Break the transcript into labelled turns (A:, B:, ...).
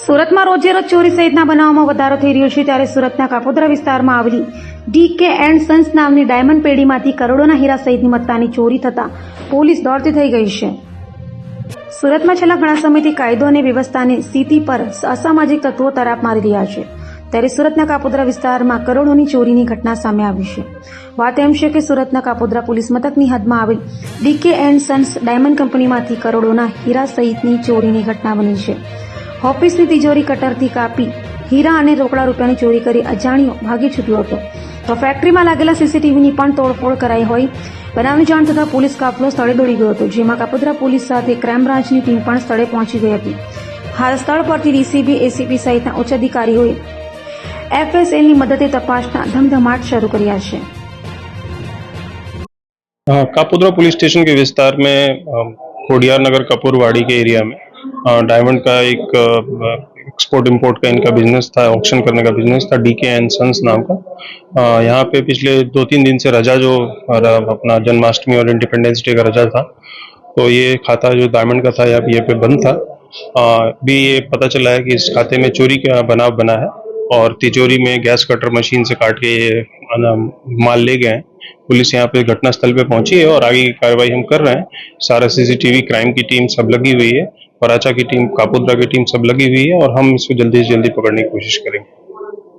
A: સુરતમાં રોજે રોજ ચોરી સહિતના બનાવોમાં વધારો થઈ રહ્યો છે ત્યારે સુરતના કાપોદ્રા વિસ્તારમાં આવેલી ડીકે એન્ડ સન્સ નામની ડાયમંડ પેઢીમાંથી કરોડોના હીરા સહિતની મત્તાની ચોરી થતા પોલીસ દોડતી થઈ ગઈ છે। સુરતમાં છેલ્લા ઘણા સમયથી કાયદો અને વ્યવસ્થાની સ્થિતિ પર અસામાજિક તત્વો તરાપ મારી રહ્યા છે ત્યારે સુરતના કાપોદ્રા વિસ્તારમાં કરોડોની ચોરીની ઘટના સામે આવી છે। વાત એમ છે કે સુરતના કાપોદ્રા પોલીસ મથકની હદમાં આવેલ ડીકે એન્ડ સન્સ ડાયમંડ કંપનીમાંથી કરોડોના હીરા સહિતની ચોરીની ઘટના બની છે। ઓફિસની તિજોરી કટરથી કાપી હીરા અને રોકડા રૂપિયાની ચોરી કરી અજાણ્યો ભાગી છૂટ્યો હતો તો ફેક્ટરીમાં લાગેલા સીસીટીવીની પણ તોડફોડ કરાઈ હોય। બનાવની જાણ થતાં પોલીસ કાફલો સ્થળે દોડી ગયો હતો જેમાં કાપોદ્રા પોલીસ સાથે ક્રાઇમ બ્રાન્ચની ટીમ પણ સ્થળે પહોંચી ગઈ હતી। હાલ સ્થળ પરથી ડીસીબી એસીપી સહિતના ઉચ્ચ અધિકારીઓએ એફએસએલની મદદે તપાસના ધમધમાટ શરૂ કર્યા છે।
B: कापोद्रा पुलिस स्टेशन के विस्तार में खोडियार नगर कपूरवाड़ी के एरिया में डायमंड का एक एक्सपोर्ट इंपोर्ट का इनका बिजनेस था, ऑक्शन करने का बिजनेस था, डीके एंड सन्स नाम का। यहाँ पे पिछले 2-3 दिन से रजा जो अपना जन्माष्टमी और इंडिपेंडेंस डे का रजा था, तो ये खाता जो डायमंड का था ये पे बंद था। भी ये पता चला है कि इस खाते में चोरी का बनाव बना है और तिजोरी में गैस कटर मशीन से काट के ये माल ले गए हैं। पुलिस यहाँ पे घटना स्थल पे पहुंची है और आगे की कार्रवाई हम कर रहे हैं। सारा सीसीटीवी क्राइम की टीम सब लगी हुई है, पराचा की टीम, कापोद्रा की टीम सब लगी हुई है और हम इसको जल्दी से जल्दी पकड़ने की कोशिश करेंगे।